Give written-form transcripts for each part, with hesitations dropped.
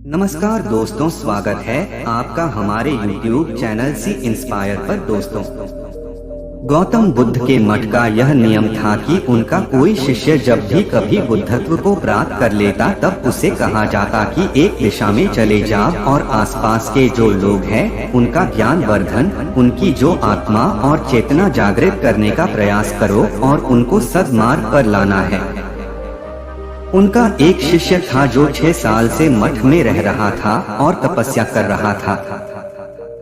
नमस्कार दोस्तों, स्वागत है आपका हमारे YouTube चैनल सी इंस्पायर पर। दोस्तों, गौतम बुद्ध के मठ का यह नियम था कि उनका कोई शिष्य जब भी कभी बुद्धत्व को प्राप्त कर लेता तब उसे कहा जाता कि एक दिशा में चले जाओ और आसपास के जो लोग हैं उनका ज्ञान वर्धन, उनकी जो आत्मा और चेतना जागृत करने का प्रयास करो और उनको सद्मार्ग पर लाना है। उनका एक शिष्य था जो 6 साल से मठ में रह रहा था और तपस्या कर रहा था।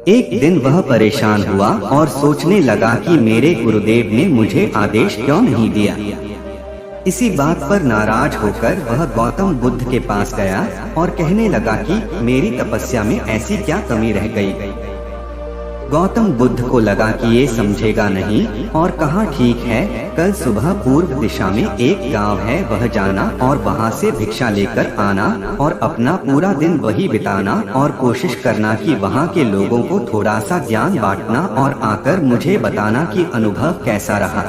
एक दिन वह परेशान हुआ और सोचने लगा कि मेरे गुरुदेव ने मुझे आदेश क्यों नहीं दिया। इसी बात पर नाराज होकर वह गौतम बुद्ध के पास गया और कहने लगा कि मेरी तपस्या में ऐसी क्या कमी रह गई। गौतम बुद्ध को लगा कि ये समझेगा नहीं और कहा, ठीक है, कल सुबह पूर्व दिशा में एक गांव है, वह जाना और वहां से भिक्षा लेकर आना और अपना पूरा दिन वही बिताना और कोशिश करना कि वहां के लोगों को थोड़ा सा ज्ञान बांटना और आकर मुझे बताना कि अनुभव कैसा रहा।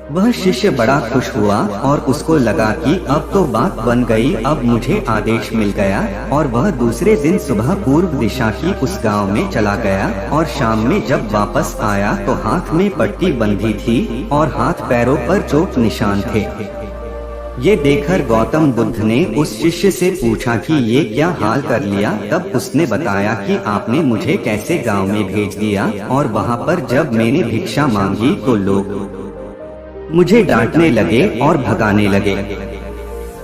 वह शिष्य बड़ा खुश हुआ और उसको लगा कि अब तो बात बन गई, अब मुझे आदेश मिल गया। और वह दूसरे दिन सुबह पूर्व दिशा की उस गांव में चला गया और शाम में जब वापस आया तो हाथ में पट्टी बंधी थी और हाथ पैरों पर चोट निशान थे। ये देखकर गौतम बुद्ध ने उस शिष्य से पूछा कि ये क्या हाल कर लिया। तब उसने बताया कि आपने मुझे कैसे गांव में भेज दिया और वहां पर जब मैंने भिक्षा मांगी तो लोग मुझे डांटने लगे और भगाने लगे।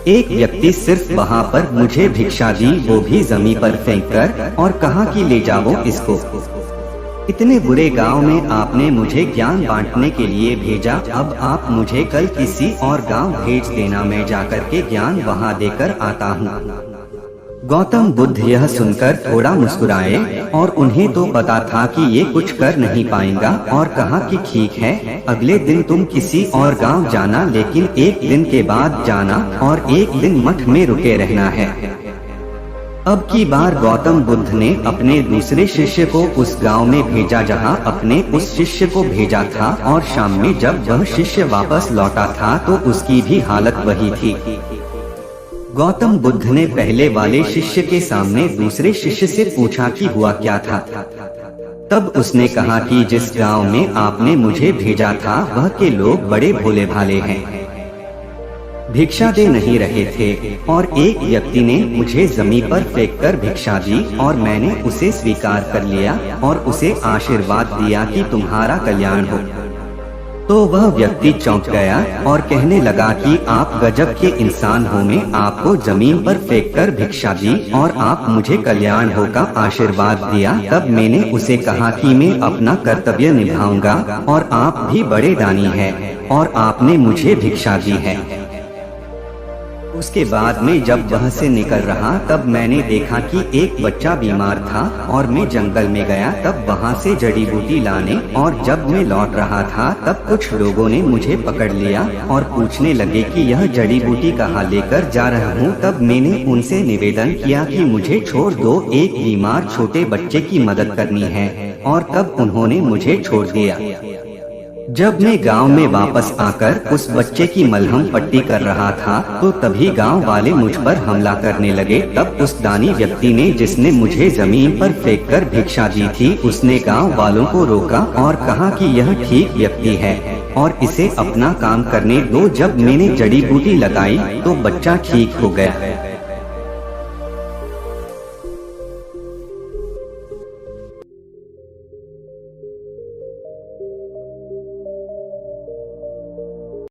एक व्यक्ति सिर्फ वहां पर मुझे भिक्षा दी, वो भी जमीन पर फेंककर, और कहा कि ले जाओ इसको। इतने बुरे गांव में आपने मुझे ज्ञान बांटने के लिए भेजा, अब आप मुझे कल किसी और गांव भेज देना, मैं जाकर के ज्ञान वहां देकर आता हूँ। गौतम बुद्ध यह सुनकर थोड़ा मुस्कुराए और उन्हें तो पता था कि ये कुछ कर नहीं पाएगा और कहा कि ठीक है, अगले दिन तुम किसी और गांव जाना, लेकिन एक दिन के बाद जाना और एक दिन मठ में रुके रहना है। अब की बार गौतम बुद्ध ने अपने दूसरे शिष्य को उस गांव में भेजा जहां अपने उस शिष्य को भेजा था, और शाम में जब वह शिष्य वापस लौटा था तो उसकी भी हालत वही थी। गौतम बुद्ध ने पहले वाले शिष्य के सामने दूसरे शिष्य से पूछा कि हुआ क्या था। तब उसने कहा कि जिस गांव में आपने मुझे भेजा था वह के लोग बड़े भोले भाले हैं, भिक्षा दे नहीं रहे थे और एक व्यक्ति ने मुझे जमीन पर फेंककर भिक्षा दी और मैंने उसे स्वीकार कर लिया और उसे आशीर्वाद दिया कि तुम्हारा कल्याण हो। तो वह व्यक्ति चौंक गया और कहने लगा कि आप गजब के इंसान हो, मैं आपको जमीन पर फेंककर भिक्षा दी और आप मुझे कल्याण हो का आशीर्वाद दिया। तब मैंने उसे कहा कि मैं अपना कर्तव्य निभाऊंगा और आप भी बड़े दानी हैं और आपने मुझे भिक्षा दी है। उसके बाद में जब वह से निकल रहा तब मैंने देखा कि एक बच्चा बीमार था और मैं जंगल में गया तब वहां से जड़ी बूटी लाने, और जब मैं लौट रहा था तब कुछ लोगों ने मुझे पकड़ लिया और पूछने लगे कि यह जड़ी बूटी कहाँ लेकर जा रहा हूँ। तब मैंने उनसे निवेदन किया कि मुझे छोड़ दो, एक बीमार छोटे बच्चे की मदद करनी है, और तब उन्होंने मुझे छोड़ दिया। जब मैं गांव में वापस आकर उस बच्चे की मलहम पट्टी कर रहा था तो तभी गांव वाले मुझ पर हमला करने लगे। तब उस दानी व्यक्ति ने, जिसने मुझे जमीन पर फेंककर भिक्षा दी थी, उसने गांव वालों को रोका और कहा कि यह ठीक व्यक्ति है और इसे अपना काम करने दो। जब मैंने जड़ी बूटी लगाई तो बच्चा ठीक हो गया।